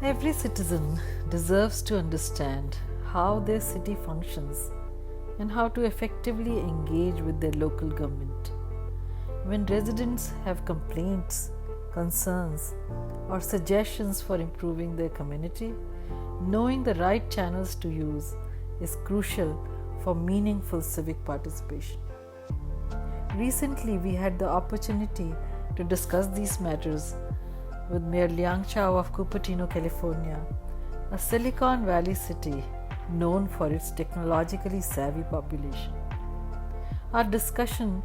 Every citizen deserves to understand how their city functions and how to effectively engage with their local government. When residents have complaints, concerns, or suggestions for improving their community, knowing the right channels to use is crucial for meaningful civic participation. Recently, we had the opportunity to discuss these matters with Mayor Liang Chao of Cupertino, California, a Silicon Valley city known for its technologically savvy population. Our discussion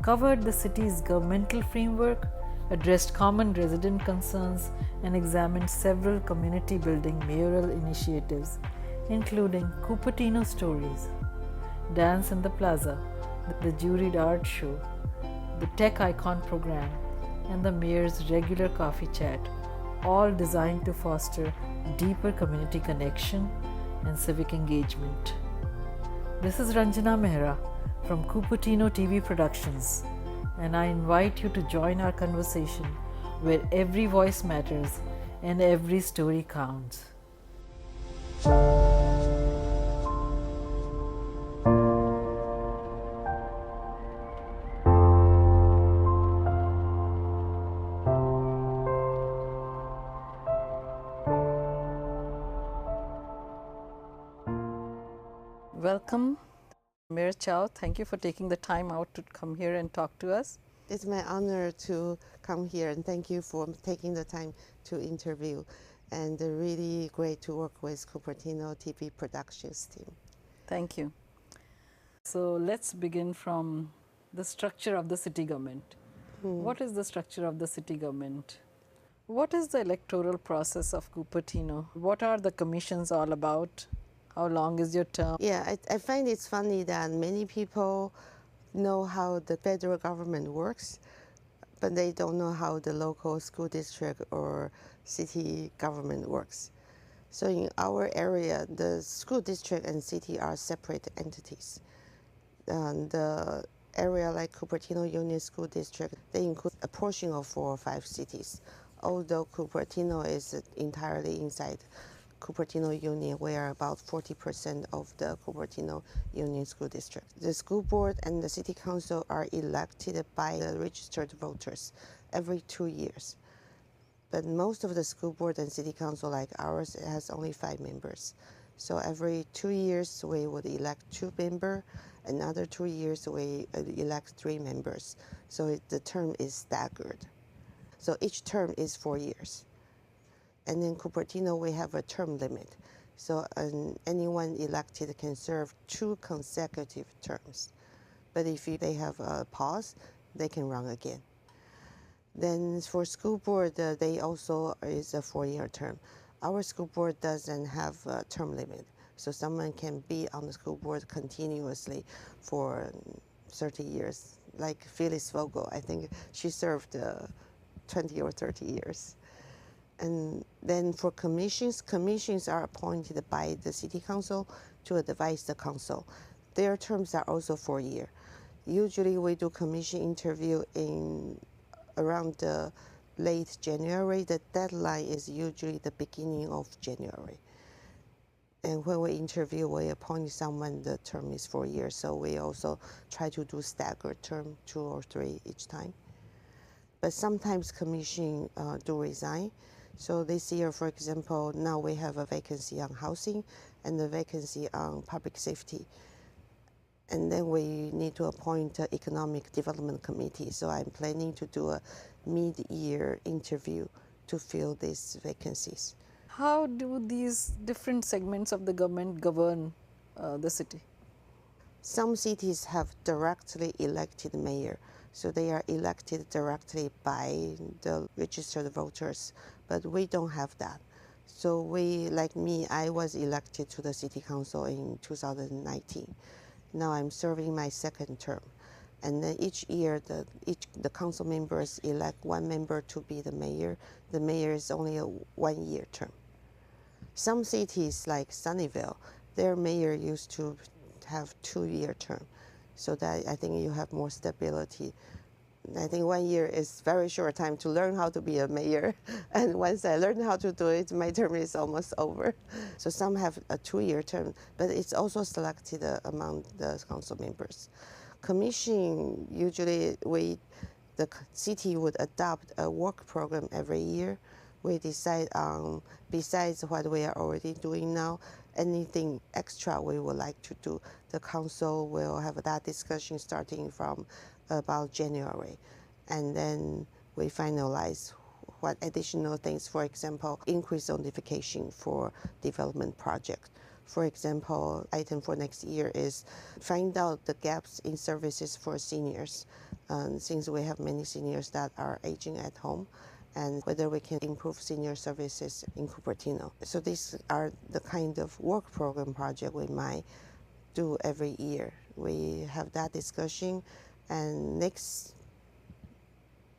covered the city's governmental framework, addressed common resident concerns, and examined several community building mayoral initiatives, including Cupertino Stories, Dance in the Plaza, the Juried Art Show, the Tech Icon program, and the mayor's regular coffee chat, all designed to foster deeper community connection and civic engagement. This is Ranjana Mehra from Cupertino TV Productions, and I invite you to join our conversation where every voice matters and every story counts. Welcome, Mayor Chao. Thank you for taking the time out to come here and talk to us. It's my honor to come here, and thank you for taking the time to interview. And really great to work with Cupertino TV Productions team. Thank you. So let's begin from the structure of the city government. What is the structure of the city government? What is the electoral process of Cupertino? What are the commissions all about? How long is your term? Yeah, I find it's funny that many people know how the federal government works, but they don't know how the local school district or city government works. So in our area, the school district and city are separate entities. The area like Cupertino Union School District, they include a portion of 4 or 5 cities, although Cupertino is entirely inside Cupertino Union, where about 40% of the Cupertino Union School District. The school board and the city council are elected by the registered voters every 2 years. But most of the school board and city council, like ours, has only 5 members. So every 2 years, we would elect 2 members. Another 2 years, we elect 3 members. So the term is staggered. So each term is 4 years. And in Cupertino, we have a term limit. So anyone elected can serve 2 consecutive terms. But if they have a pause, they can run again. Then for school board, they also is a 4-year term. Our school board doesn't have a term limit. So someone can be on the school board continuously for 30 years. Like Phyllis Vogel, I think she served 20 or 30 years. And then for commissions, commissions are appointed by the city council to advise the council. Their terms are also 4 years. Usually we do commission interview in around the late January. The deadline is usually the beginning of January. And when we interview, we appoint someone, the term is 4 years. So we also try to do staggered term, 2 or 3 each time. But sometimes commission do resign. So this year, for example, now we have a vacancy on housing and a vacancy on public safety. And then we need to appoint an economic development committee. So I'm planning to do a mid-year interview to fill these vacancies. How do these different segments of the government govern the city? Some cities have directly elected mayor. So they are elected directly by the registered voters, but we don't have that. So we, like me, I was elected to the city council in 2019. Now I'm serving my 2nd term. And then each year, the council members elect 1 member to be the mayor. The mayor is only a 1-year term. Some cities like Sunnyvale, their mayor used to have 2-year term. So that I think you have more stability. I think 1 year is very short time to learn how to be a mayor. And once I learned how to do it, my term is almost over. So some have a 2-year term, but it's also selected among the council members. Commission, usually the city would adopt a work program every year. We decide on, besides what we are already doing now, anything extra we would like to do. The council will have that discussion starting from about January. And then we finalize what additional things, for example, increase notification for development project. For example, item for next year is find out the gaps in services for seniors, since we have many seniors that are aging at home, and whether we can improve senior services in Cupertino. So these are the kind of work program project we might do every year. We have that discussion, and next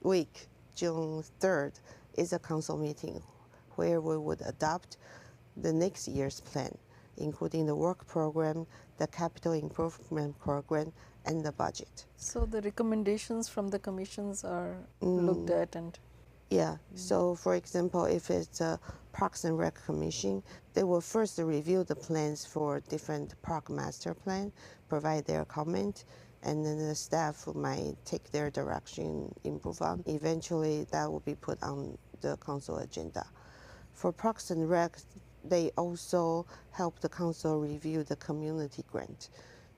week, June 3rd, is a council meeting where we would adopt the next year's plan, including the work program, the capital improvement program, and the budget. So the recommendations from the commissions are looked at and... Yeah, so for example, if it's a Parks and Rec Commission, they will first review the plans for different park master plan, provide their comment, and then the staff might take their direction, improve on. Eventually, that will be put on the council agenda. For Parks and Rec, they also help the council review the community grant.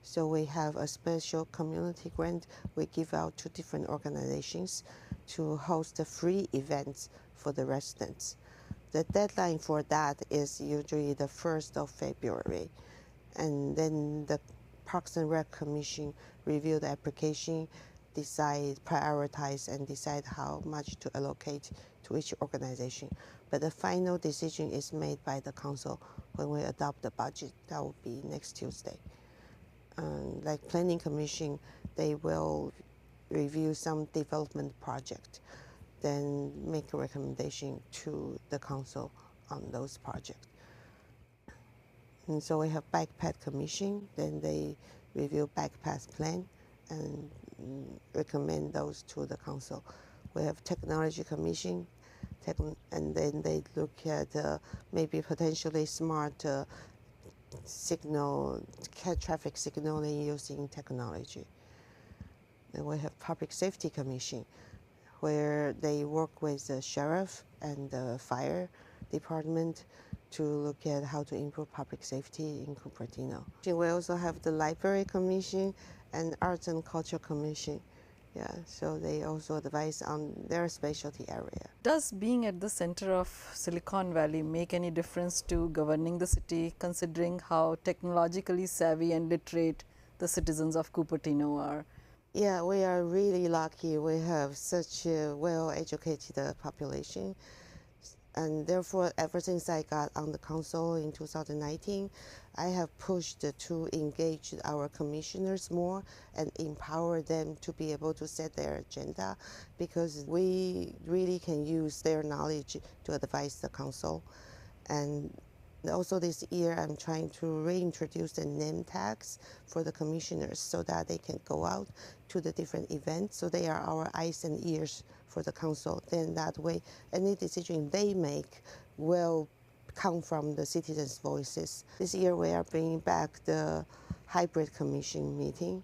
So we have a special community grant we give out to different organizations to host free events for the residents. The deadline for that is usually the 1st of February. And then the Parks and Rec Commission review the application, decide, prioritize, and decide how much to allocate to each organization. But the final decision is made by the council when we adopt the budget. That will be next Tuesday. Like Planning Commission, they will review some development project, then make a recommendation to the council on those projects. And so we have Bikepath Commission, then they review Bikepath plan and recommend those to the council. We have Technology Commission, and then they look at maybe potentially smart traffic signaling using technology. Then we have Public Safety Commission, where they work with the sheriff and the fire department to look at how to improve public safety in Cupertino. We also have the Library Commission and Arts and Culture Commission. Yeah, so they also advise on their specialty area. Does being at the center of Silicon Valley make any difference to governing the city, considering how technologically savvy and literate the citizens of Cupertino are? Yeah, we are really lucky. We have such a well-educated population. And therefore, ever since I got on the council in 2019, I have pushed to engage our commissioners more and empower them to be able to set their agenda, because we really can use their knowledge to advise the council. And also this year, I'm trying to reintroduce the name tags for the commissioners so that they can go out to the different events. So they are our eyes and ears for the council. Then that way, any decision they make will come from the citizens' voices. This year, we are bringing back the hybrid commission meeting.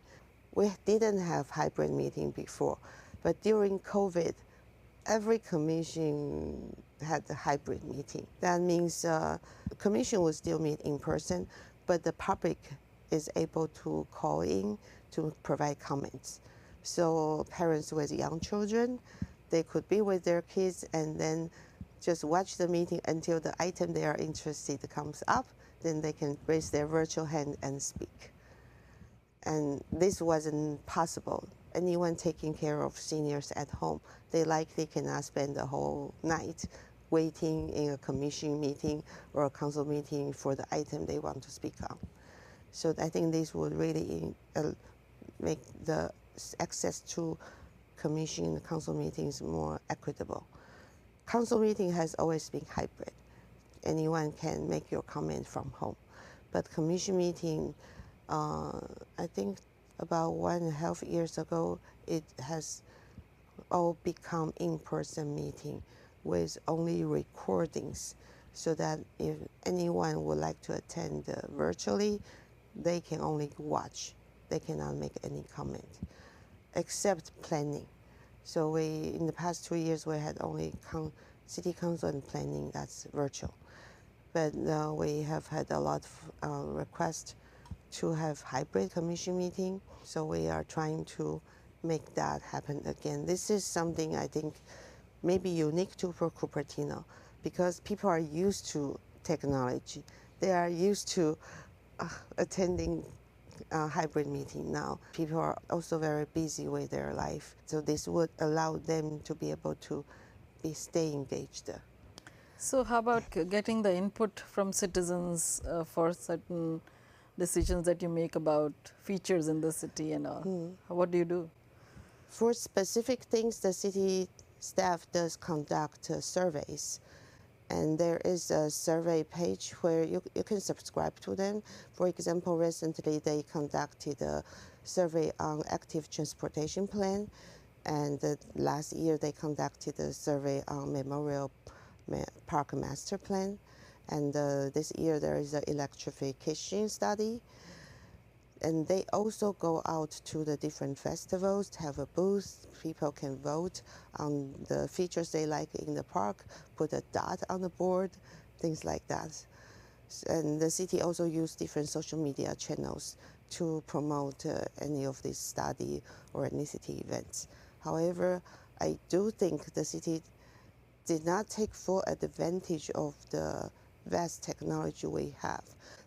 We didn't have hybrid meeting before, but during COVID, every commission had a hybrid meeting. That means the commission will still meet in person, but the public is able to call in to provide comments. So parents with young children, they could be with their kids and then just watch the meeting until the item they are interested comes up, then they can raise their virtual hand and speak. And this wasn't possible. Anyone taking care of seniors at home, they likely cannot spend the whole night waiting in a commission meeting or a council meeting for the item they want to speak on. So I think this would really make the access to commission and council meetings more equitable. Council meeting has always been hybrid. Anyone can make your comment from home. But commission meeting, I think about 1.5 years ago, it has all become in-person meeting with only recordings, so that if anyone would like to attend virtually, they can only watch. They cannot make any comment, except planning. So we, in the past 2 years, we had only city council and planning that's virtual. But we have had a lot of requests to have hybrid commission meeting. So we are trying to make that happen again. This is something I think maybe unique to for Cupertino, because people are used to technology. They are used to attending hybrid meeting now. People are also very busy with their life. So this would allow them to be able to stay engaged. So, how about getting the input from citizens for certain decisions that you make about features in the city and all? What do you do? For specific things, the city staff does conduct surveys. And there is a survey page where you can subscribe to them. For example, recently they conducted a survey on active transportation plan. And last year they conducted a survey on Memorial Park Master Plan. And this year there is an electrification study. And they also go out to the different festivals to have a booth. People can vote on the features they like in the park, put a dot on the board, things like that. And the city also use different social media channels to promote any of these study or ethnicity events. However, I do think the city did not take full advantage of the vast technology we have.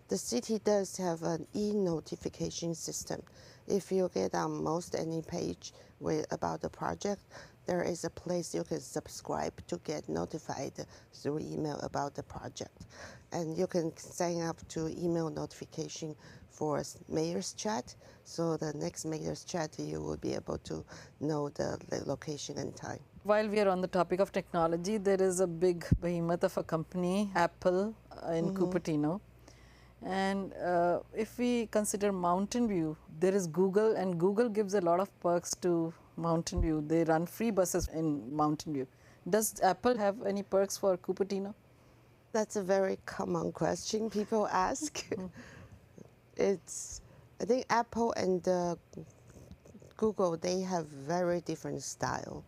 The city does have an e-notification system. If you get on most any page about the project, there is a place you can subscribe to get notified through email about the project. And you can sign up to email notification for mayor's chat. So the next mayor's chat, you will be able to know the location and time. While we are on the topic of technology, there is a big behemoth of a company, Apple, in Cupertino. And if we consider Mountain View, there is Google, and Google gives a lot of perks to Mountain View. They run free buses in Mountain View. Does Apple have any perks for Cupertino? That's a very common question people ask. I think Apple and Google, they have very different style.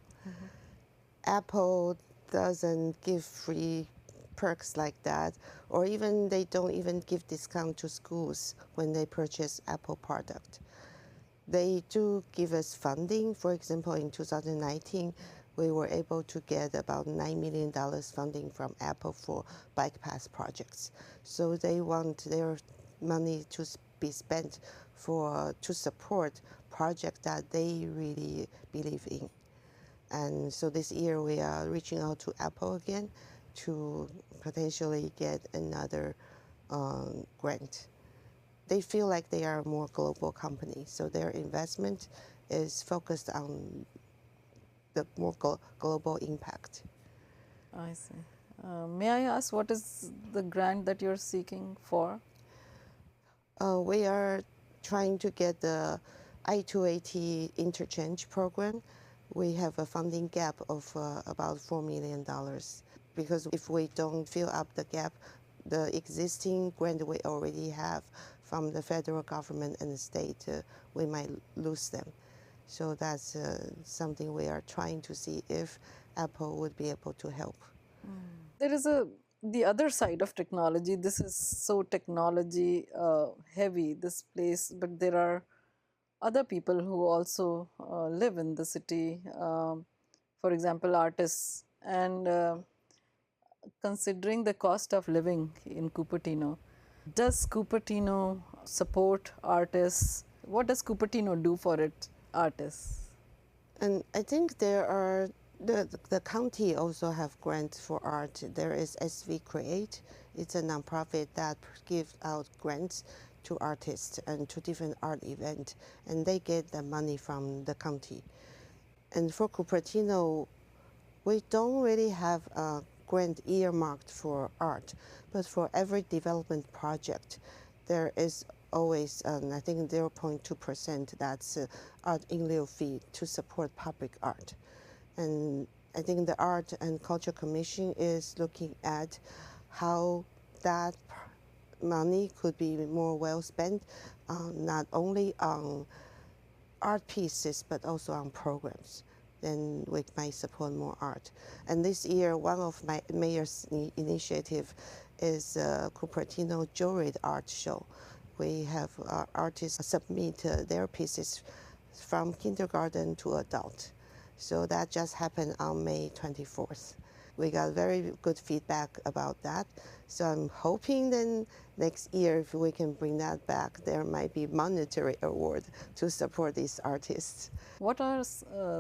Apple doesn't give free perks like that, or even they don't even give discount to schools when they purchase Apple product. They do give us funding. For example, in 2019, we were able to get about $9 million funding from Apple for bike path projects. So they want their money to be spent to support projects that they really believe in. And so this year we are reaching out to Apple again to potentially get another grant. They feel like they are a more global company, so their investment is focused on the more global impact. I see. May I ask, what is the grant that you're seeking for? We are trying to get the I-280 interchange program. We have a funding gap of about $4 million, because if we don't fill up the gap, the existing grant we already have from the federal government and the state, we might lose them. So that's something we are trying to see if Apple would be able to help. There is the other side of technology. This is so technology heavy, this place, but there are other people who also live in the city. For example, artists. And considering the cost of living in Cupertino, does Cupertino support artists? What does Cupertino do for its artists? And I think there are, the county also have grants for art. There is SV Create. It's a nonprofit that gives out grants to artists and to different art events, and they get the money from the county. And for Cupertino, we don't really have a grant earmarked for art, but for every development project, there is always, I think, 0.2% that's art in lieu fee to support public art. And I think the Art and Culture Commission is looking at how that money could be more well spent, not only on art pieces but also on programs. Then we might support more art. And this year, one of my mayor's initiative is Cupertino Jewelry Art Show. We have artists submit their pieces from kindergarten to adult. So that just happened on May 24th. We got very good feedback about that. So I'm hoping then next year, if we can bring that back, there might be monetary award to support these artists. What are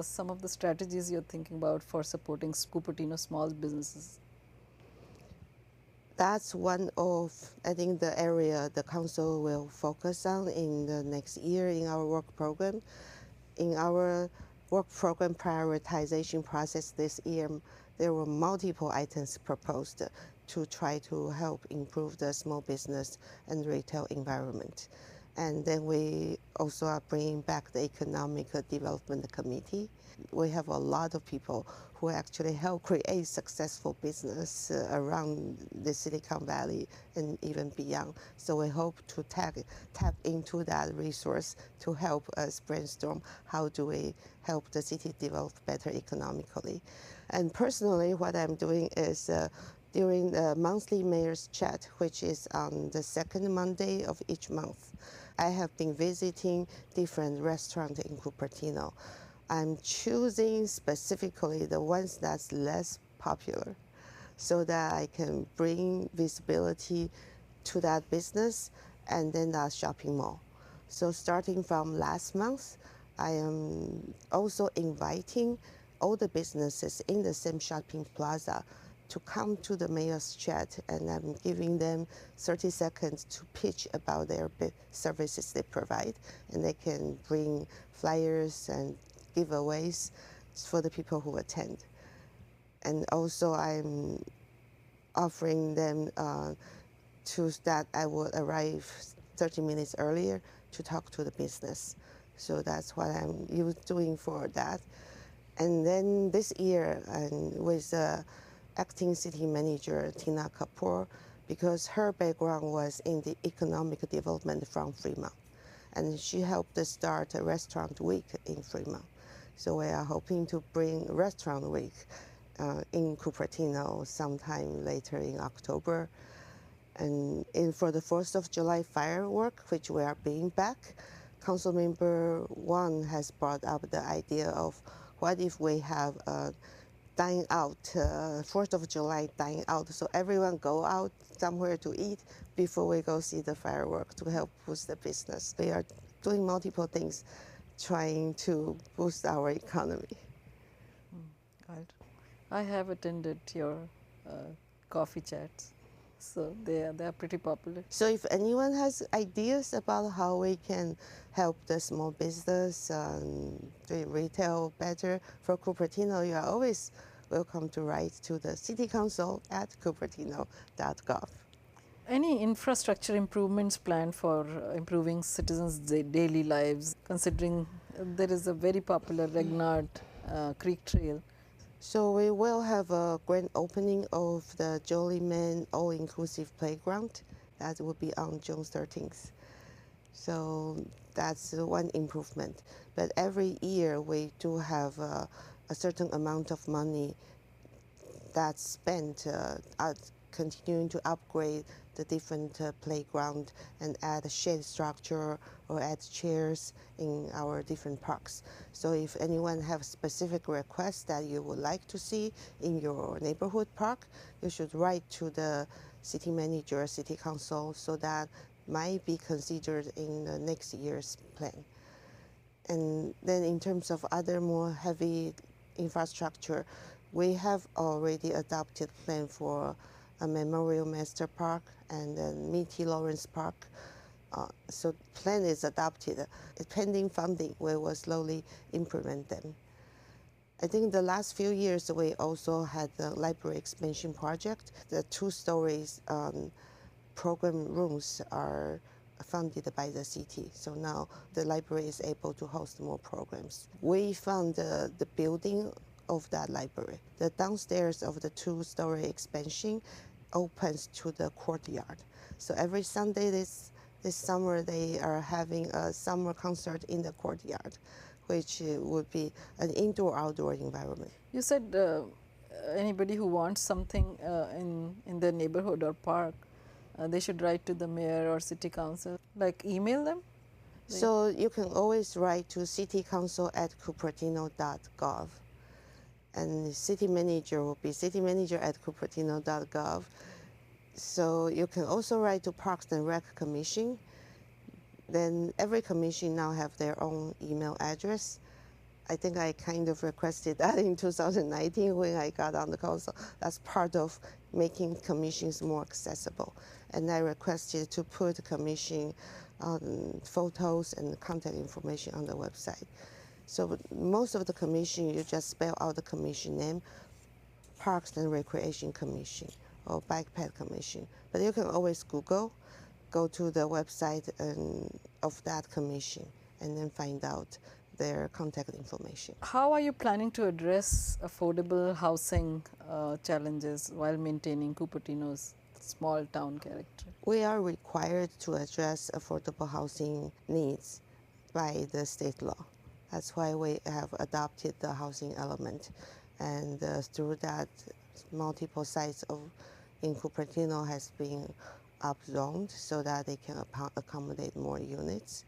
some of the strategies you're thinking about for supporting Cupertino small businesses? That's one of, I think, the area the council will focus on in the next year in our work program. In our work program prioritization process this year, there were multiple items proposed to try to help improve the small business and retail environment. And then we also are bringing back the Economic Development Committee. We have a lot of people who actually help create successful business around the Silicon Valley and even beyond. So we hope to tap into that resource to help us brainstorm how do we help the city develop better economically. And personally, what I'm doing is during the monthly mayor's chat, which is on the second Monday of each month, I have been visiting different restaurants in Cupertino. I'm choosing specifically the ones that's less popular so that I can bring visibility to that business and then that shopping mall. So starting from last month, I am also inviting all the businesses in the same shopping plaza to come to the mayor's chat, and I'm giving them 30 seconds to pitch about their services they provide, and they can bring flyers and giveaways for the people who attend. And also I'm offering them that I will arrive 30 minutes earlier to talk to the business. So that's what I'm doing for that. And then this year, with acting city manager Tina Kapoor, because her background was in the economic development from Fremont. And she helped us start a restaurant week in Fremont. So we are hoping to bring Restaurant Week in Cupertino sometime later in October. And for the 4th of July firework, which we are bringing back, Councilmember Wang has brought up the idea of what if we have a dine out, 4th of July dine out, so everyone go out somewhere to eat before we go see the fireworks to help boost the business. We are doing multiple things trying to boost our economy. Right. I have attended your coffee chats, so they are pretty popular. So if anyone has ideas about how we can help the small business the retail better for Cupertino, you are always welcome to write to the City Council at cupertino.gov. Any infrastructure improvements planned for improving citizens' daily lives, considering there is a very popular Regnard Creek Trail? So we will have a grand opening of the Jollyman all-inclusive playground. That will be on June 13th. So that's one improvement. But every year we do have a certain amount of money that's spent continuing to upgrade the different playground and add shade structure or add chairs in our different parks. So if anyone have specific requests that you would like to see in your neighborhood park, you should write to the city manager, city council, so that might be considered in the next year's plan. And then in terms of other more heavy infrastructure, we have already adopted plan for a Memorial Master Park and then Mitty Lawrence Park. So plan is adopted. Pending funding, we will slowly implement them. I think the last few years we also had the library expansion project. The 2 stories program rooms are funded by the city. So now the library is able to host more programs. We found the building of that library. The downstairs of the two-story expansion opens to the courtyard. So every Sunday this summer they are having a summer concert in the courtyard, which would be an indoor-outdoor environment. You said anybody who wants something in their neighborhood or park, they should write to the mayor or city council, like email them? So you can always write to citycouncil@cupertino.gov, and city manager will be citymanager@cupertino.gov. So you can also write to Parks and Rec Commission. Then every commission now have their own email address. I think I kind of requested that in 2019 when I got on the council. That's part of making commissions more accessible. And I requested to put commission photos and contact information on the website. So most of the commission, you just spell out the commission name, Parks and Recreation Commission or Backpack Commission. But you can always go to the website of that commission and then find out their contact information. How are you planning to address affordable housing challenges while maintaining Cupertino's small town character? We are required to address affordable housing needs by the state law. That's why we have adopted the housing element. And through that, multiple sites in Cupertino has been upzoned so that they can accommodate more units.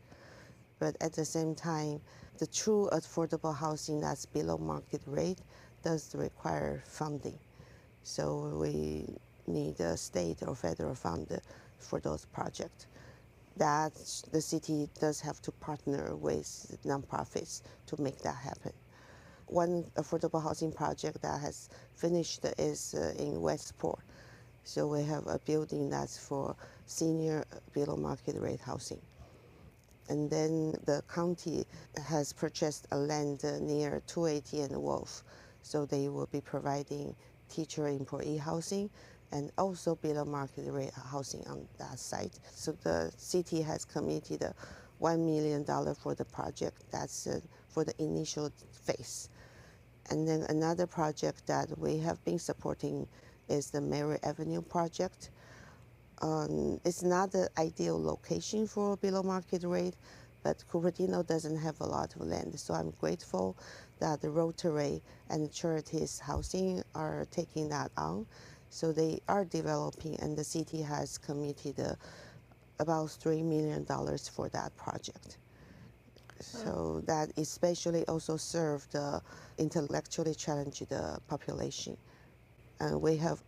But at the same time, the true affordable housing that's below market rate does require funding. So we need a state or federal fund for those projects. That the city does have to partner with nonprofits to make that happen. One affordable housing project that has finished is in Westport. So we have a building that's for senior below market rate housing. And then the county has purchased a land near 280 and Wolf. So they will be providing teacher employee housing and also below market rate housing on that site. So the city has committed $1 million for the project. That's for the initial phase. And then another project that we have been supporting is the Mary Avenue project. It's not the ideal location for below market rate, but Cupertino doesn't have a lot of land. So I'm grateful that the Rotary and Charities Housing are taking that on. So they are developing, and the city has committed about $3 million for that project. So that especially also serve the intellectually challenged population. And we have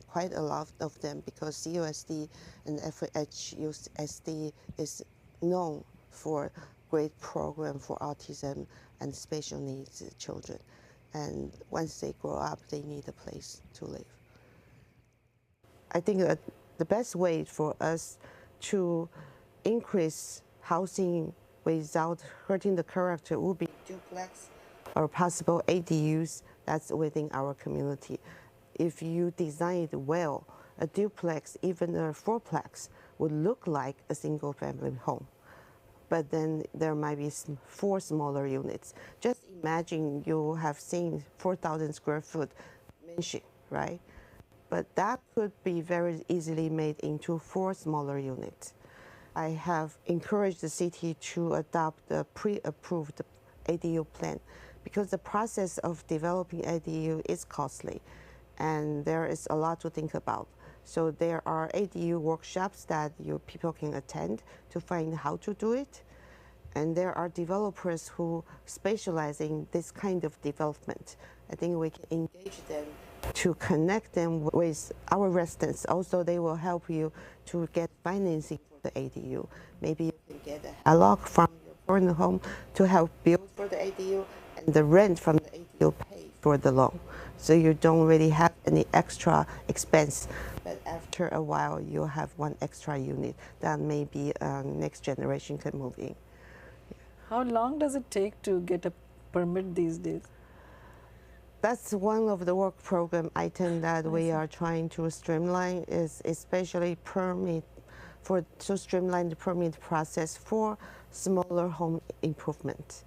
quite a lot of them because CUSD and FHUSD is known for great program for autism and special needs children. And once they grow up, they need a place to live. I think that the best way for us to increase housing without hurting the character would be duplex or possible ADUs that's within our community. If you design it well, a duplex, even a fourplex, would look like a single-family home. But then there might be 4 smaller units. Just imagine you have seen 4,000 square foot mansion, right? But that could be very easily made into 4 smaller units. I have encouraged the city to adopt the pre-approved ADU plan because the process of developing ADU is costly and there is a lot to think about. So there are ADU workshops that people can attend to find how to do it. And there are developers who specialize in this kind of development. I think we can engage them to connect them with our residents. Also, they will help you to get financing for the ADU. Maybe you can get a HELOC from your current home to help build for the ADU, and the rent from the ADU pay for the loan. So you don't really have any extra expense. But after a while, you'll have 1 extra unit that maybe next generation can move in. How long does it take to get a permit these days? That's one of the work program items that we are trying to streamline, is especially to streamline the permit process for smaller home improvement.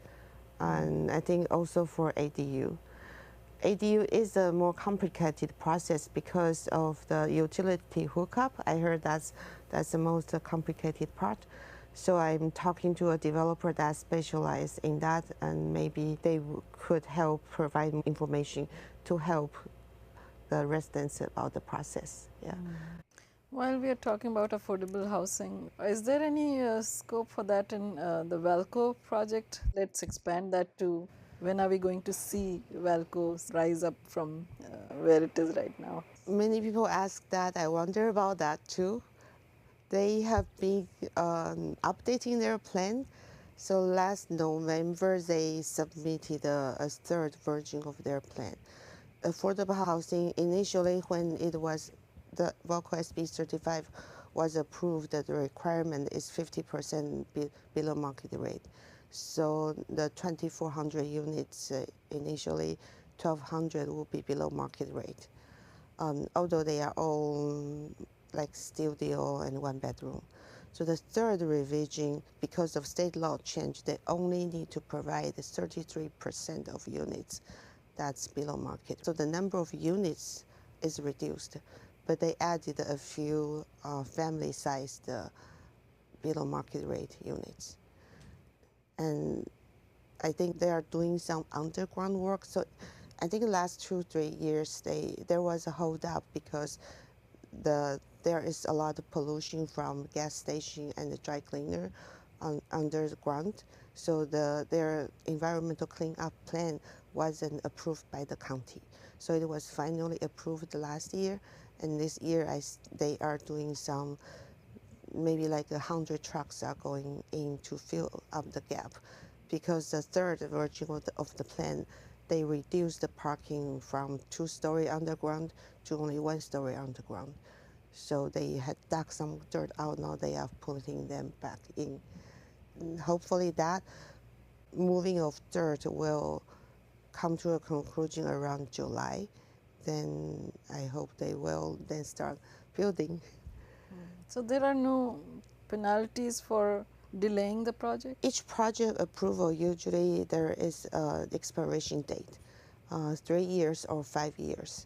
And I think also for ADU. ADU is a more complicated process because of the utility hookup. I heard that's the most complicated part. So I'm talking to a developer that specializes in that, and maybe they could help provide information to help the residents about the process. Yeah. While we are talking about affordable housing, is there any scope for that in the Valco project? Let's expand that to when are we going to see Valco rise up from where it is right now? Many people ask that. I wonder about that too. They have been updating their plan. So last November, they submitted a third version of their plan. Affordable housing, initially when it was the Valco SB 35 was approved, the requirement is 50% below market rate. So the 2,400 units, initially 1,200 will be below market rate. Although they are all like studio and one bedroom. So the third revision, because of state law change, they only need to provide 33% of units that's below market. So the number of units is reduced, but they added a few family-sized below market rate units. And I think they are doing some underground work. So I think the last 2-3 years there was a hold up because there is a lot of pollution from gas station and the dry cleaner underground. So their environmental cleanup plan wasn't approved by the county. So it was finally approved last year, and this year they are doing some, maybe like 100 trucks are going in to fill up the gap, because the third version of the plan, they reduced the parking from 2-story underground to only 1-story underground. So they had dug some dirt out, now they are putting them back in. And hopefully that moving of dirt will come to a conclusion around July. Then I hope they will then start building. So there are no penalties for delaying the project? Each project approval, usually there is an expiration date, 3 years or 5 years.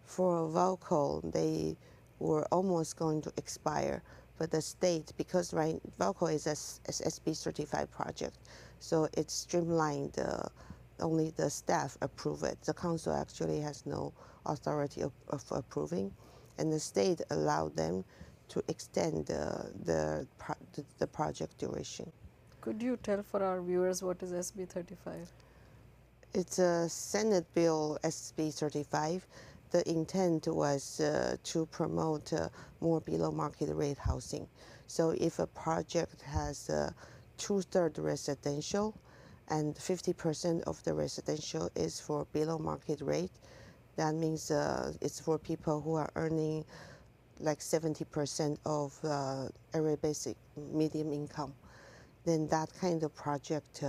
For Valco, they were almost going to expire, but the state, because Valco is a SB 35 project, so it's streamlined. Only the staff approve it. The council actually has no authority of approving, and the state allowed them to extend the project duration. Could you tell for our viewers what is SB 35? It's a Senate Bill SB 35. The intent was to promote more below market rate housing. So if a project has 2/3 residential and 50% of the residential is for below market rate, that means it's for people who are earning like 70% of every basic medium income. Then that kind of project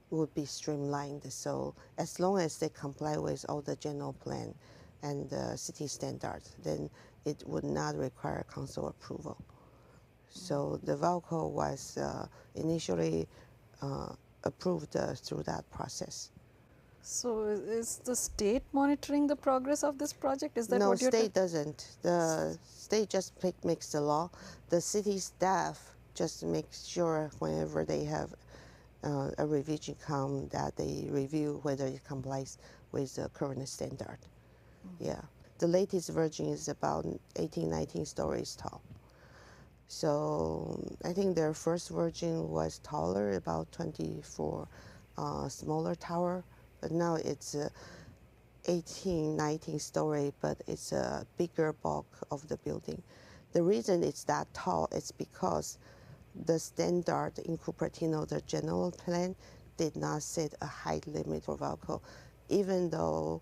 would be streamlined. So as long as they comply with all the general plan and city standards, then it would not require council approval. So the Valco was initially approved through that process. So is the state monitoring the progress of this project? Is that No, what you're state doesn't. The state just makes the law. The city staff just makes sure whenever they have a revision come that they review whether it complies with the current standard. Yeah. The latest version is about 18, 19 stories tall. So I think their first version was taller, about 24 smaller tower, but now it's 18, 19 story, but it's a bigger bulk of the building. The reason it's that tall is because the standard in Cupertino, the general plan, did not set a height limit for Valco, even though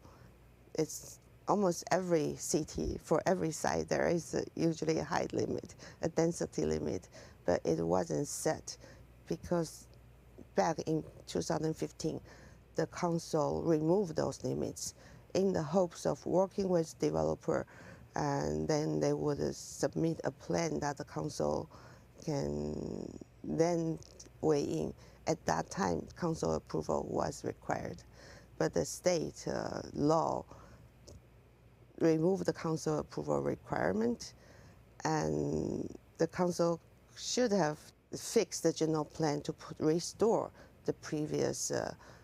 it's almost every city, for every site, there is usually a height limit, a density limit, but it wasn't set because back in 2015, the council removed those limits in the hopes of working with developer, and then they would submit a plan that the council can then weigh in. At that time, council approval was required. but the state law removed the council approval requirement, and the council should have fixed the general plan to restore the previous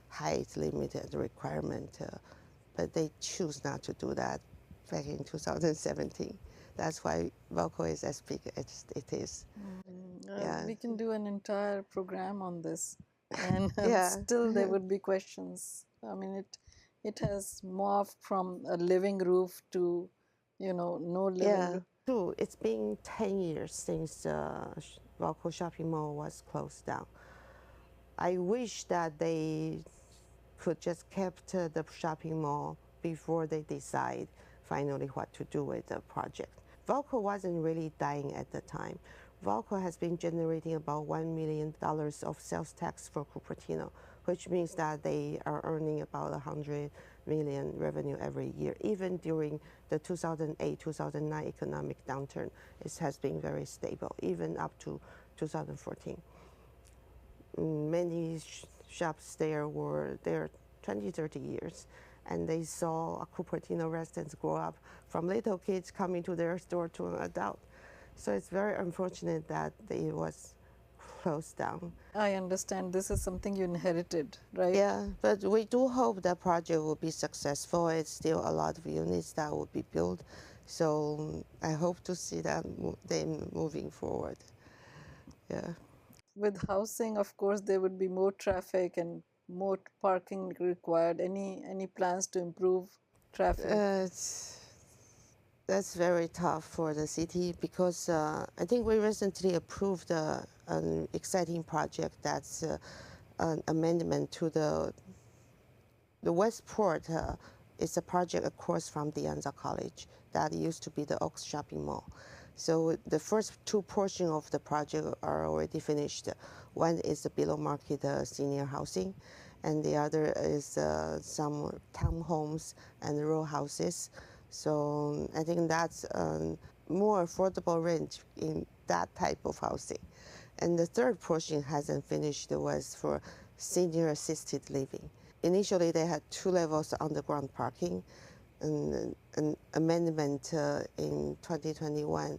height limit and requirement, but they choose not to do that back in 2017. That's why Valco is as big as it is. Yeah. We can do an entire program on this, and Yeah. still there would be questions. I mean, it has morphed from a living roof to, no living Yeah, roof. true. It's been 10 years since Valco Shopping Mall was closed down. I wish that they could just kept the shopping mall before they decide finally what to do with the project. Valco wasn't really dying at the time. Valco has been generating about $1 million of sales tax for Cupertino, which means that they are earning about 100 million revenue every year. Even during the 2008-2009 economic downturn, it has been very stable, even up to 2014. Many shops there were there 20, 30 years, and they saw Cupertino residents grow up from little kids coming to their store to an adult. So it's very unfortunate that it was closed down. I understand this is something you inherited, right? Yeah, but we do hope that project will be successful. It's still a lot of units that will be built. So I hope to see them moving forward. Yeah. With housing, of course, there would be more traffic and more parking required. Any plans to improve traffic? That's very tough for the city because I think we recently approved an exciting project that's an amendment to the Westport. It's a project across from De Anza College that used to be the Oaks Shopping Mall. So the first two portions of the project are already finished. One is the below market senior housing, and the other is some townhomes and row houses. So I think that's more affordable rent in that type of housing. And the third portion hasn't finished. It was for senior assisted living. Initially, they had 2 levels underground parking. And an amendment in 2021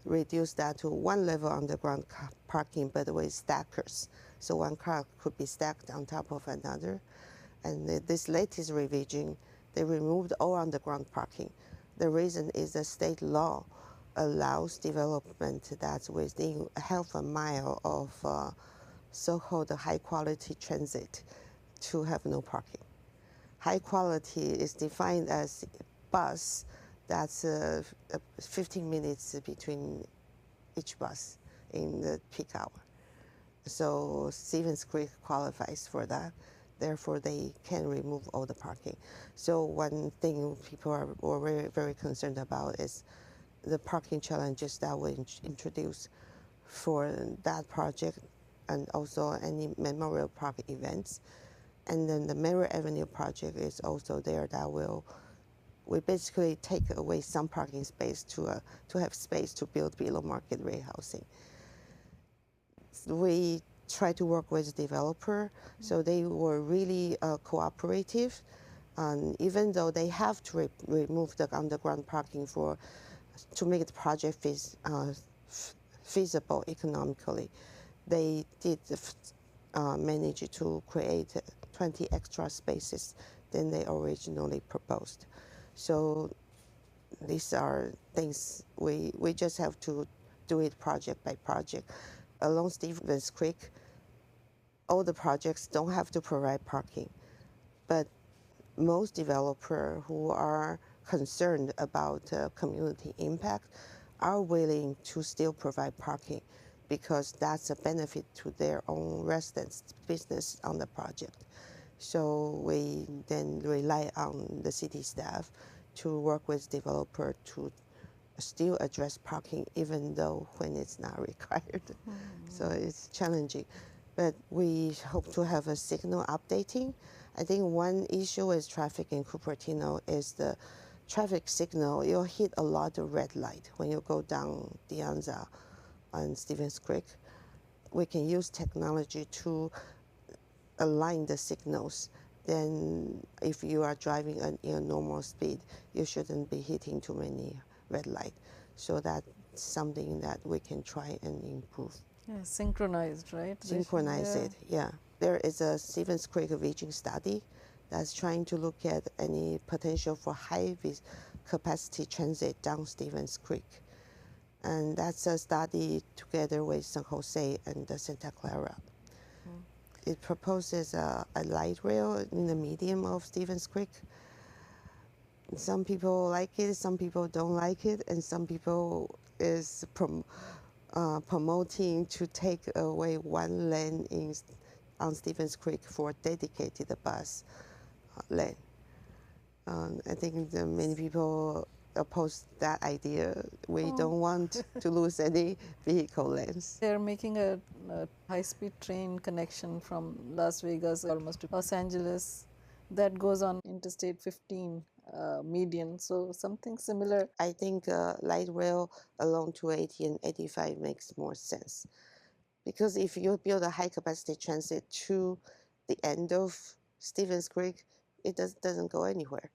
reduced that to 1 level underground parking, but with stackers. So one car could be stacked on top of another. And this latest revision, they removed all underground parking. The reason is the state law allows development that's within half a mile of so-called high quality transit to have no parking. High quality is defined as bus that's 15 minutes between each bus in the peak hour. So Stevens Creek qualifies for that. Therefore, they can remove all the parking. So one thing people are very, very concerned about is the parking challenges that we introduce for that project and also any Memorial Park events. And then the Merritt Avenue project is also there that we basically take away some parking space to have space to build below market rate housing. We try to work with the developer, so they were really cooperative. Even though they have to remove the underground parking to make the project feasible economically, they did manage to create 20 extra spaces than they originally proposed. So these are things we just have to do it project by project. Along Stevens Creek, all the projects don't have to provide parking, but most developers who are concerned about community impact are willing to still provide parking because that's a benefit to their own residents' business on the project. So we then rely on the city staff to work with developer to still address parking even though when it's not required. So it's challenging. But we hope to have a signal updating. I think one issue with traffic in Cupertino is the traffic signal. You'll hit a lot of red light when you go down De Anza and Stevens Creek. We can use technology to align the signals then if you are driving at a normal speed, you shouldn't be hitting too many red light. So that's something that we can try and improve. Yeah, synchronized, right? Synchronize it, yeah. There is a Stevens Creek Region study that's trying to look at any potential for high capacity transit down Stevens Creek. And that's a study together with San Jose and Santa Clara. It proposes a light rail in the medium of Stevens Creek. Some people like it, some people don't like it, and some people is promoting to take away one lane on Stevens Creek for dedicated bus lane. I think that many people oppose that idea. We don't want to lose any vehicle lanes. They're making a high-speed train connection from Las Vegas almost to Los Angeles that goes on Interstate 15 median. So something similar. I think light rail along 280 and 85 makes more sense. Because if you build a high capacity transit to the end of Stevens Creek, it doesn't go anywhere.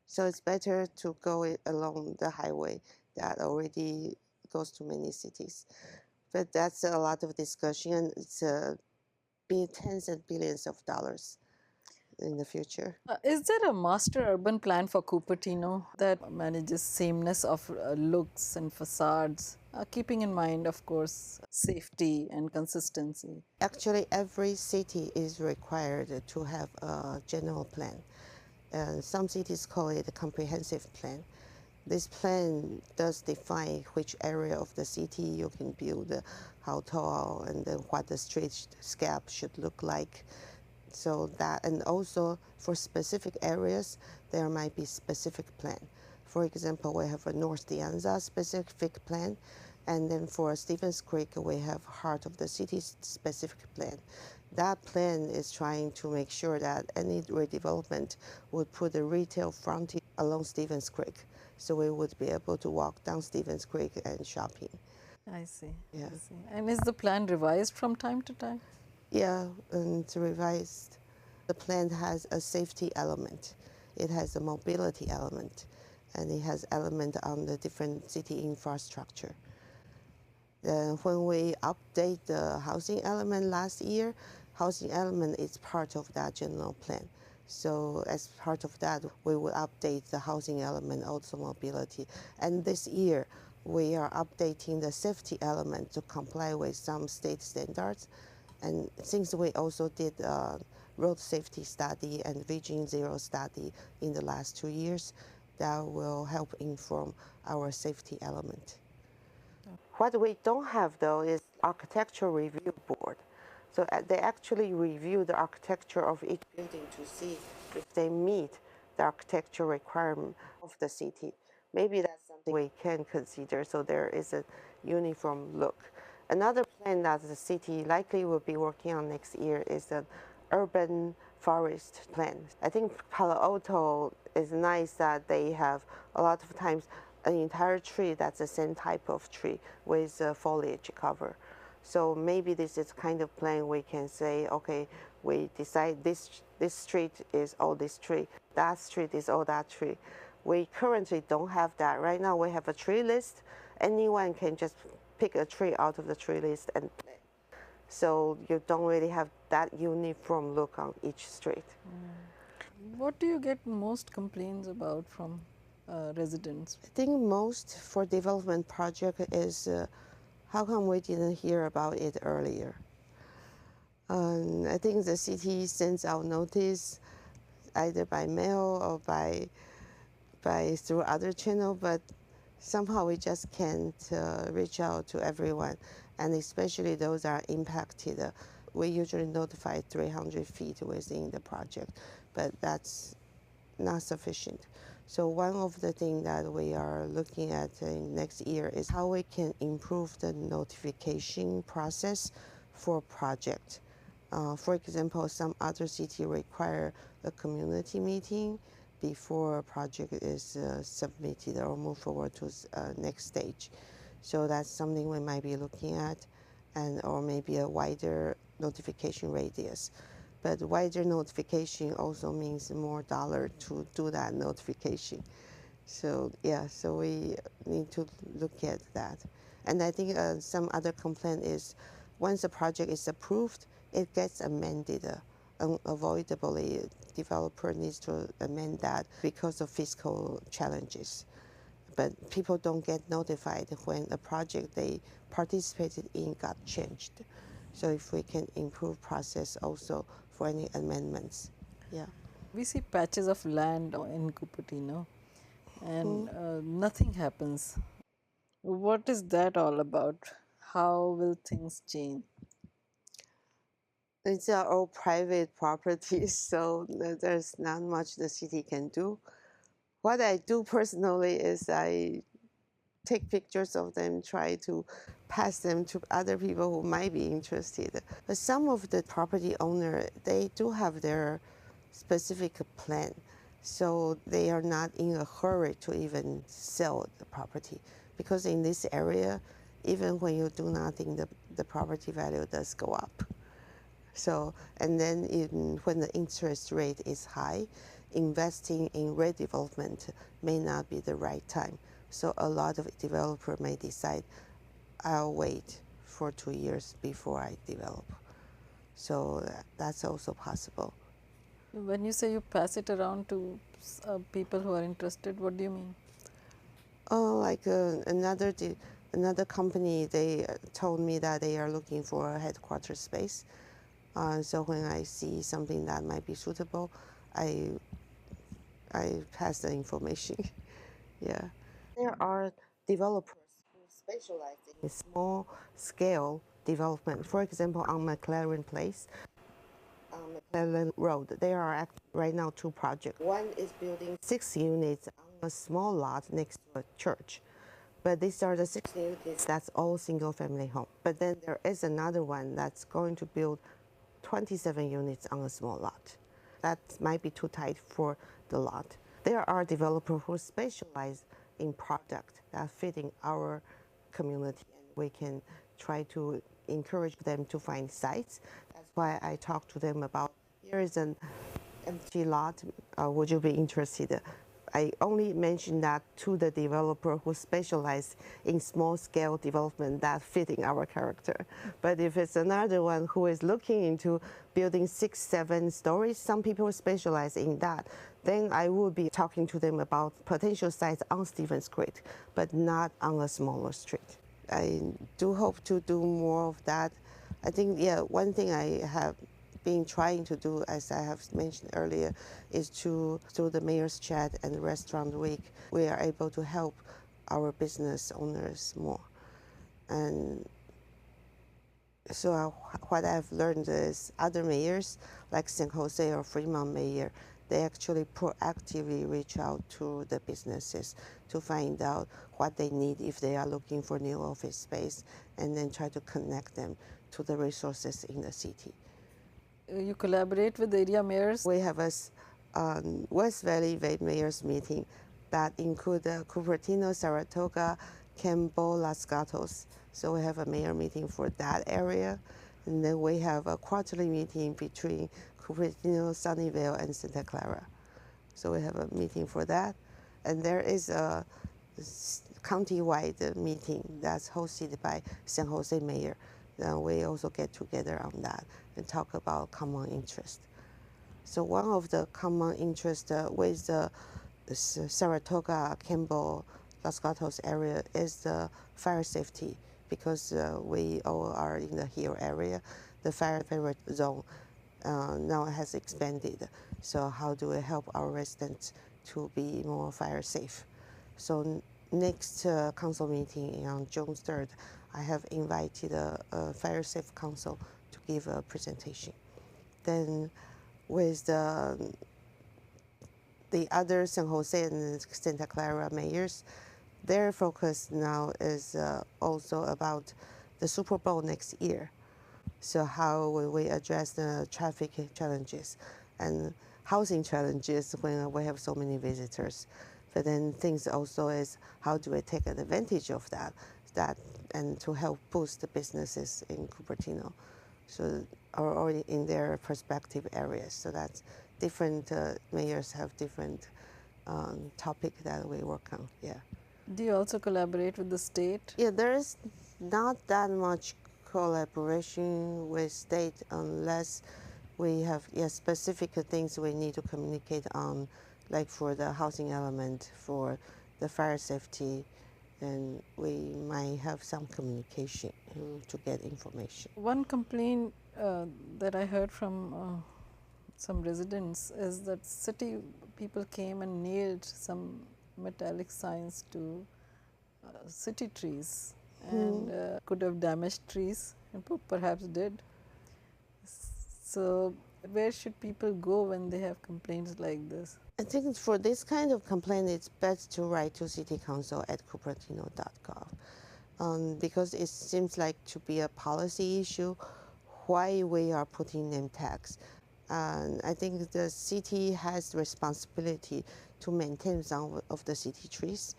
So it's better to go along the highway that already goes to many cities. But that's a lot of discussion. It's tens and billions of dollars in the future. Is there a master urban plan for Cupertino that manages sameness of looks and facades, keeping in mind, of course, safety and consistency? Actually, every city is required to have a general plan. Some cities call it a comprehensive plan. This plan does define which area of the city you can build, how tall, and then what the streetscape should look like. So that, and also for specific areas, there might be specific plan. For example, we have a North Dianza specific plan, and then for Stevens Creek, we have Heart of the City specific plan. That plan is trying to make sure that any redevelopment would put a retail frontage along Stevens Creek, so we would be able to walk down Stevens Creek and shopping. I see. Yeah. I see. And is the plan revised from time to time? Yeah, and it's revised. The plan has a safety element. It has a mobility element, and it has element on the different city infrastructure. When we update the housing element last year, housing element is part of that general plan. So as part of that, we will update the housing element, also mobility. And this year, we are updating the safety element to comply with some state standards. And since we also did a road safety study and Vision Zero study in the last 2 years, that will help inform our safety element. What we don't have, though, is architectural review board. So they actually review the architecture of each building to see if they meet the architectural requirement of the city. Maybe that's something we can consider, so there is a uniform look. Another plan that the city likely will be working on next year is an urban forest plan. I think Palo Alto is nice that they have a lot of times an entire tree that's the same type of tree with foliage cover. So maybe this is kind of plan we can say, okay, we decide this street is all this tree, that street is all that tree. We currently don't have that. Right now we have a tree list. Anyone can just pick a tree out of the tree list and plant. So you don't really have that uniform look on each street. What do you get most complaints about from residents? I think most for development project is how come we didn't hear about it earlier? I think the city sends out notice either by mail or by through other channel, but somehow we just can't reach out to everyone, and especially those that are impacted. We usually notify 300 feet within the project, but that's not sufficient. So one of the things that we are looking at next year is how we can improve the notification process for project. For example, some other cities require a community meeting before a project is submitted or move forward to next stage. So that's something we might be looking at, and or maybe a wider notification radius. But wider notification also means more dollar to do that notification. So yeah, so we need to look at that. And I think some other complaint is once a project is approved, it gets amended. Unavoidably, developer needs to amend that because of fiscal challenges. But people don't get notified when a project they participated in got changed. So if we can improve process also for any amendments, yeah. We see patches of land in Cupertino and nothing happens. What is that all about? How will things change? It's all private properties, so there's not much the city can do. What I do personally is I take pictures of them, try to pass them to other people who might be interested. But some of the property owner, they do have their specific plan. So they are not in a hurry to even sell the property. Because in this area, even when you do nothing, the property value does go up. So, and then when the interest rate is high, investing in redevelopment may not be the right time. So a lot of developer may decide, I'll wait for 2 years before I develop. So that's also possible. When you say you pass it around to people who are interested, what do you mean? Oh, like another company, they told me that they are looking for a headquarters space. So when I see something that might be suitable, I pass the information. Yeah. There are developers who specialize in small scale development. For example, on McLaren Place, McLaren Road, there are right now two projects. One is building 6 units on a small lot next to a church. But these are the 6 units, that's all single family home. But then there is another one that's going to build 27 units on a small lot. That might be too tight for the lot. There are developers who specialize in product that fit in our community, and we can try to encourage them to find sites. That's why I talk to them about here is an empty lot. Would you be interested? I only mention that to the developer who specialize in small scale development that fit in our character. But if it's another one who is looking into building 6, 7 stories, some people specialize in that, then I will be talking to them about potential sites on Stevens Street, but not on a smaller street. I do hope to do more of that. I think, yeah, one thing I have been trying to do, as I have mentioned earlier, is through the Mayor's Chat and Restaurant Week, we are able to help our business owners more. And so what I've learned is other mayors, like San Jose or Fremont Mayor, they actually proactively reach out to the businesses to find out what they need if they are looking for new office space, and then try to connect them to the resources in the city. You collaborate with area mayors? We have a West Valley Mayors meeting that include Cupertino, Saratoga, Campbell, Los Gatos. So we have a mayor meeting for that area. And then we have a quarterly meeting between Cupertino, Sunnyvale, and Santa Clara. So we have a meeting for that. And there is a county-wide meeting that's hosted by San Jose Mayor. We also get together on that and talk about common interest. So one of the common interest with the Saratoga, Campbell, Los Gatos area is the fire safety, because we all are in the hill area. The fire favorite zone now has expanded. So how do we help our residents to be more fire safe? So next council meeting on June 3rd, I have invited a fire safe council to give a presentation. Then with the other San Jose and Santa Clara mayors, their focus now is also about the Super Bowl next year. So how will we address the traffic challenges and housing challenges when we have so many visitors? But then things also is how do we take advantage of that and to help boost the businesses in Cupertino. so are already in their perspective areas. So that's different mayors have different topic that we work on. Yeah. Do you also collaborate with the state? Yeah, there is not that much collaboration with state unless we have specific things we need to communicate on, like for the housing element, for the fire safety, and we might have some communication to get information. One complaint that I heard from some residents is that city people came and nailed some metallic signs to city trees and could have damaged trees and perhaps did. So where should people go when they have complaints like this? I think for this kind of complaint, it's best to write to City Council at cupertino.gov because it seems like to be a policy issue why we are putting name tags. And I think the city has responsibility to maintain some of the city trees.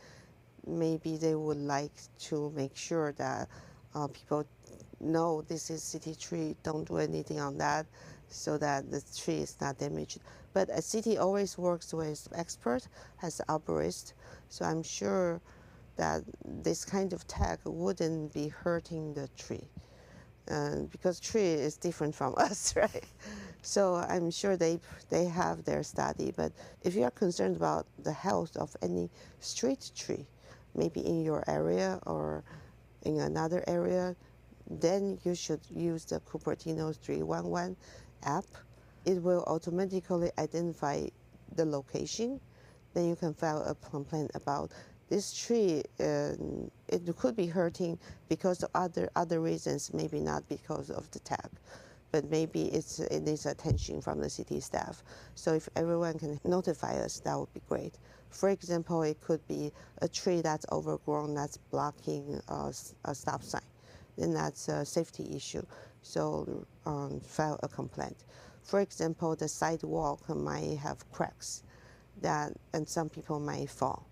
Maybe they would like to make sure that people know this is city tree, don't do anything on that, so that the tree is not damaged. But a city always works with expert, has arborist, so I'm sure that this kind of tag wouldn't be hurting the tree. Because tree is different from us, right? So I'm sure they have their study. But if you are concerned about the health of any street tree, maybe in your area or in another area, then you should use the Cupertino 311 app. It will automatically identify the location. Then you can file a complaint about this tree. It could be hurting because of other reasons, maybe not because of the tag, but maybe it needs attention from the city staff. So if everyone can notify us, that would be great. For example, it could be a tree that's overgrown that's blocking a stop sign. Then that's a safety issue. So file a complaint. For example, the sidewalk might have cracks and some people might fall.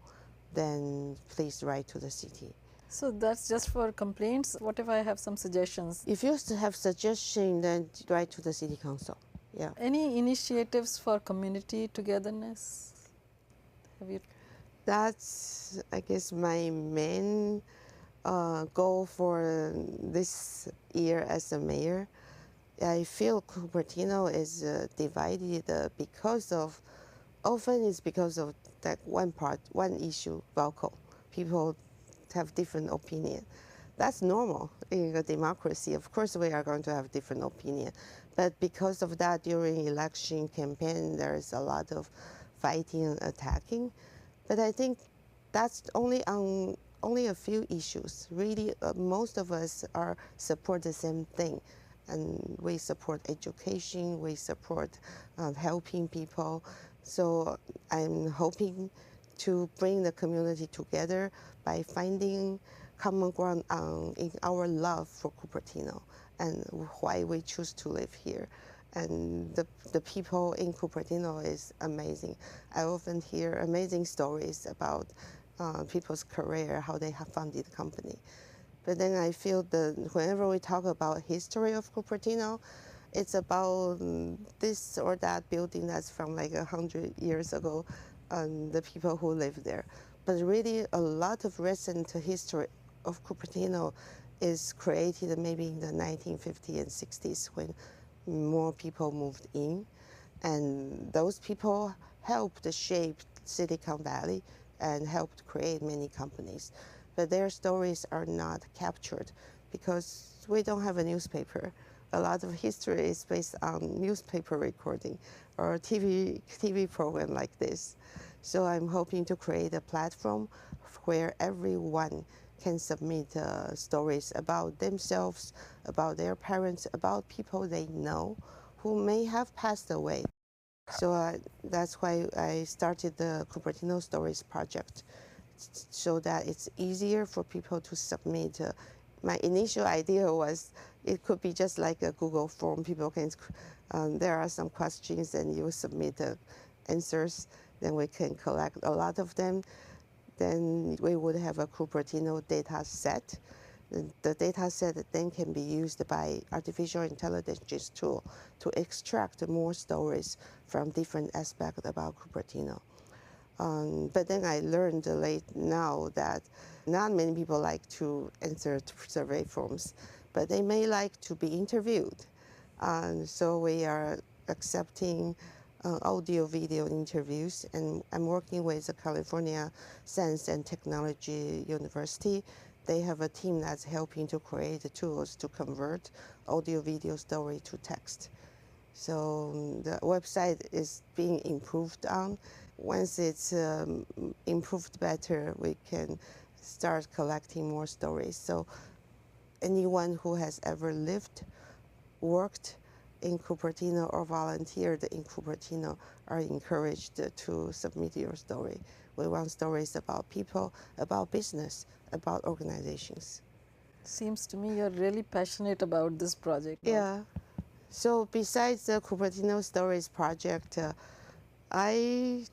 Then please write to the city. So that's just for complaints. What if I have some suggestions? If you have suggestion, then write to the city council. Yeah. Any initiatives for community togetherness? Have you? That's, I guess, my main goal for this year as a mayor. I feel Cupertino is divided often it's because of that one issue, vocal. People have different opinion. That's normal in a democracy. Of course, we are going to have different opinion. But because of that, during election campaign, there's a lot of fighting and attacking. But I think that's only a few issues. Really, most of us support the same thing. And we support education, we support helping people. So I'm hoping to bring the community together by finding common ground in our love for Cupertino and why we choose to live here. And the people in Cupertino is amazing. I often hear amazing stories about people's career, how they have founded the company. But then I feel that whenever we talk about history of Cupertino, it's about this or that building that's from like 100 years ago, the people who live there. But really, a lot of recent history of Cupertino is created maybe in the 1950s and 60s when more people moved in. And those people helped shape Silicon Valley and helped create many companies. But their stories are not captured because we don't have a newspaper. A lot of history is based on newspaper recording or TV program like this. So I'm hoping to create a platform where everyone can submit stories about themselves, about their parents, about people they know who may have passed away. So that's why I started the Cupertino Stories Project, so that it's easier for people to submit. My initial idea was it could be just like a Google form. People can, there are some questions and you submit the answers, then we can collect a lot of them. Then we would have a Cupertino data set. The data set then can be used by artificial intelligence tool to extract more stories from different aspects about Cupertino. But then I learned late now that not many people like to answer survey forms, but they may like to be interviewed. So we are accepting audio video interviews, and I'm working with the California Science and Technology University. They have a team that's helping to create the tools to convert audio video story to text. So the website is being improved on. Once it's improved better, we can start collecting more stories. So anyone who has ever lived, worked in Cupertino or volunteered in Cupertino are encouraged to submit your story. We want stories about people, about business, about organizations. Seems to me you're really passionate about this project. Yeah. So besides the Cupertino Stories project, I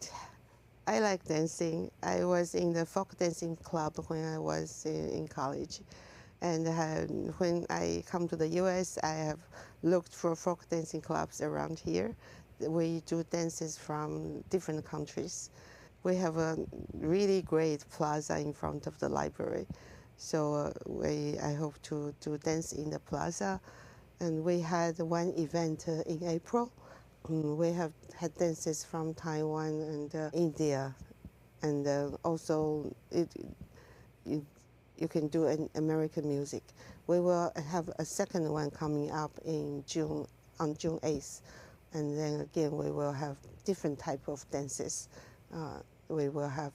I like dancing. I was in the folk dancing club when I was in college. And when I come to the US, I have looked for folk dancing clubs around here. We do dances from different countries. We have a really great plaza in front of the library. So I hope to dance in the plaza. And we had one event in April. We have had dances from Taiwan and India, and also you can do an American music. We will have a second one coming up in June, on June 8th, and then again we will have different type of dances. We will have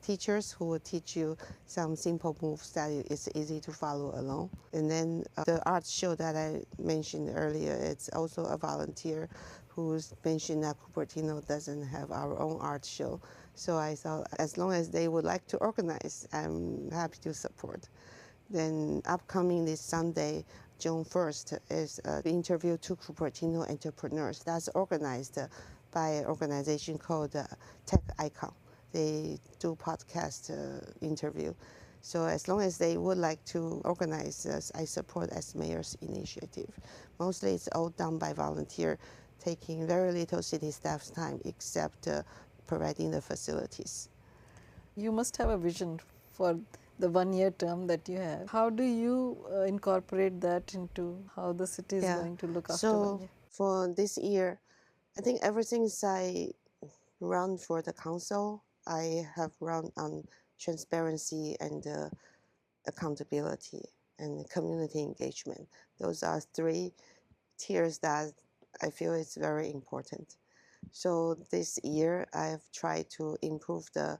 teachers who will teach you some simple moves that it's easy to follow along. And then the art show that I mentioned earlier, it's also a volunteer who's mentioned that Cupertino doesn't have our own art show. So I thought as long as they would like to organize, I'm happy to support. Then upcoming this Sunday, June 1st, is an interview to Cupertino entrepreneurs that's organized by an organization called Tech Icon. They do podcast interview. So as long as they would like to organize this, I support as mayor's initiative. Mostly it's all done by volunteer, taking very little city staff's time except providing the facilities. You must have a vision for the 1 year term that you have. How do you incorporate that into how the city is going to look after 1 year? For this year, I think everything I run for the council, I have run on transparency and accountability and community engagement. Those are three tiers that I feel is very important. So this year, I've tried to improve the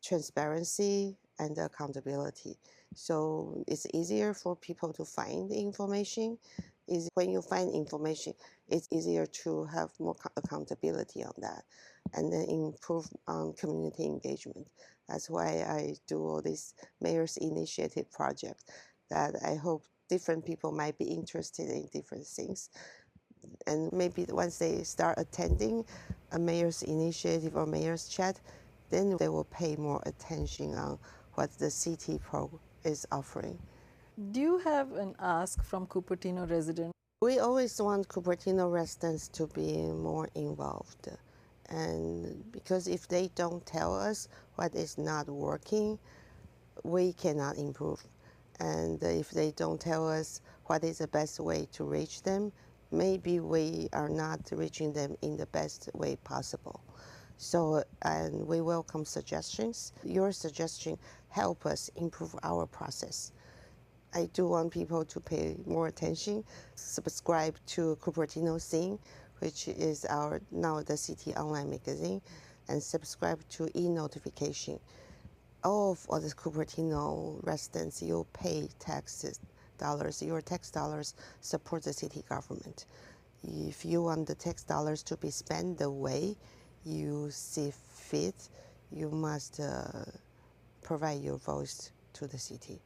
transparency and accountability. So it's easier for people to find the information. When you find information, it's easier to have more accountability on that, and then improve community engagement. That's why I do all this mayor's initiative project that I hope different people might be interested in different things. And maybe once they start attending a mayor's initiative or mayor's chat, then they will pay more attention on what the CT Pro is offering. Do you have an ask from Cupertino residents? We always want Cupertino residents to be more involved. And because if they don't tell us what is not working, we cannot improve. And if they don't tell us what is the best way to reach them, maybe we are not reaching them in the best way possible. So, and we welcome suggestions. Your suggestion help us improve our process. I do want people to pay more attention, subscribe to Cupertino Scene, which is our now the city online magazine, and subscribe to e-notification. All of the Cupertino residents, you pay taxes dollars. Your tax dollars support the city government. If you want the tax dollars to be spent the way you see fit, you must provide your voice to the city.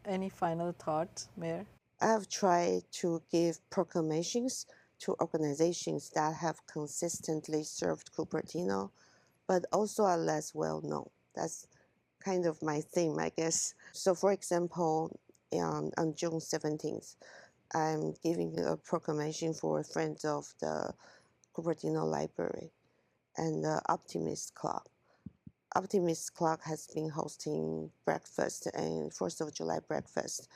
Any final thoughts, Mayor? I have tried to give proclamations to organizations that have consistently served Cupertino, but also are less well known. That's kind of my theme, I guess. So, for example, on June 17th, I'm giving a proclamation for Friends of the Cupertino Library and the Optimist Club. Optimist Club has been hosting breakfast and 4th of July breakfast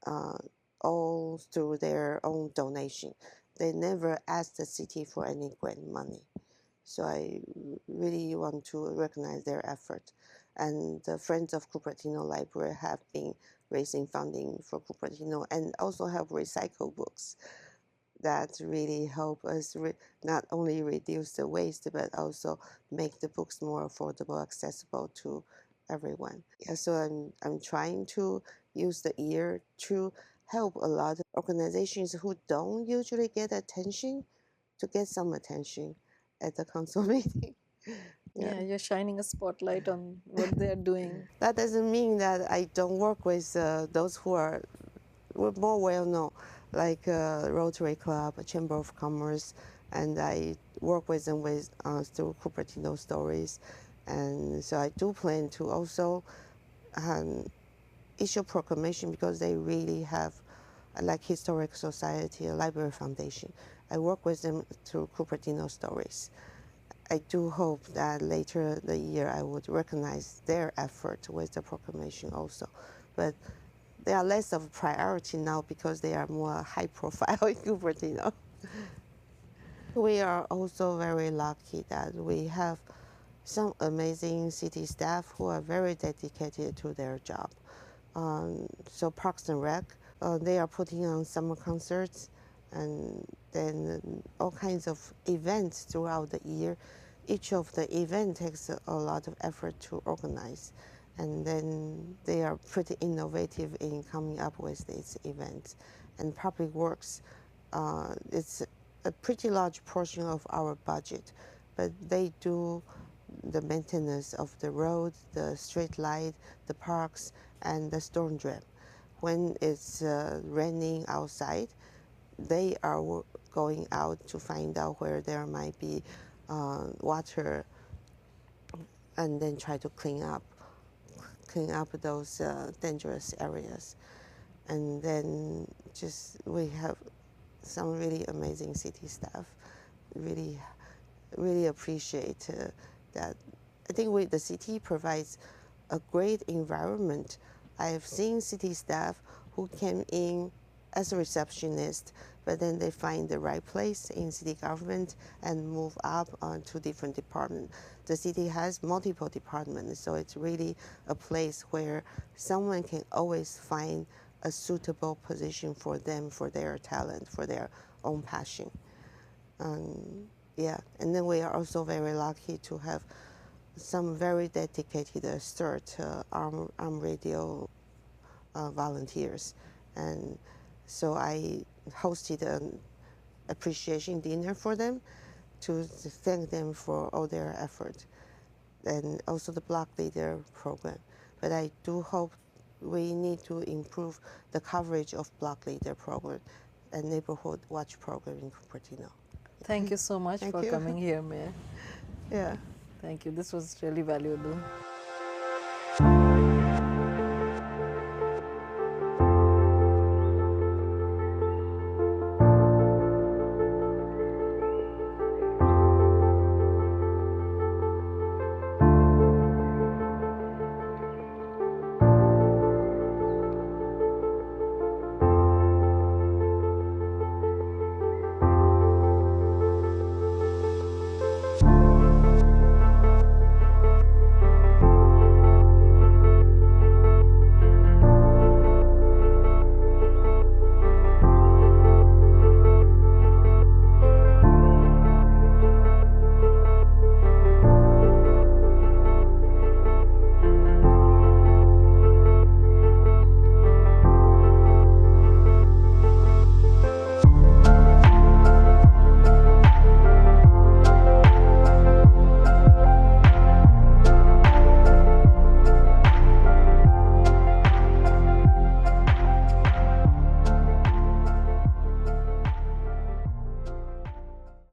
uh, all through their own donation. They never asked the city for any grant money. So I really want to recognize their effort. And the Friends of Cupertino Library have been raising funding for Cupertino and also have recycled books that really help us not only reduce the waste but also make the books more affordable, accessible to everyone. Yeah, so I'm trying to use the year to help a lot of organizations who don't usually get attention to get some attention at the council meeting. Yeah. Yeah, you're shining a spotlight on what they're doing. That doesn't mean that I don't work with those who are more well known, like Rotary Club, Chamber of Commerce, and I work with them through Cupertino Stories. And so I do plan to also um, issue proclamation because they really have, like Historic Society, a Library Foundation. I work with them through Cupertino Stories. I do hope that later the year I would recognize their effort with the proclamation also. But they are less of a priority now because they are more high profile in Cupertino. We are also very lucky that we have some amazing city staff who are very dedicated to their job. So Parks and Rec, they are putting on summer concerts and then all kinds of events throughout the year. Each of the event takes a lot of effort to organize, and then they are pretty innovative in coming up with these events. And Public Works, it's a pretty large portion of our budget, but they do the maintenance of the road, the street light, the parks, and the storm drain. When it's raining outside, they are going out to find out where there might be water, and then try to clean up those dangerous areas. And then just we have some really amazing city staff. Really, really appreciate that. I think the city provides a great environment. I've seen city staff who came in as a receptionist, but then they find the right place in city government and move up to different departments. The city has multiple departments, so it's really a place where someone can always find a suitable position for them, for their talent, for their own passion. Yeah, and then we are also very lucky to have some very dedicated CERT arm radio volunteers. And so I hosted an appreciation dinner for them to thank them for all their effort, and also the block leader program. But I do hope we need to improve the coverage of block leader program and neighborhood watch program in Cupertino. Thank you so much Thank for you. coming here, Mayor. Yeah. Thank you. This was really valuable.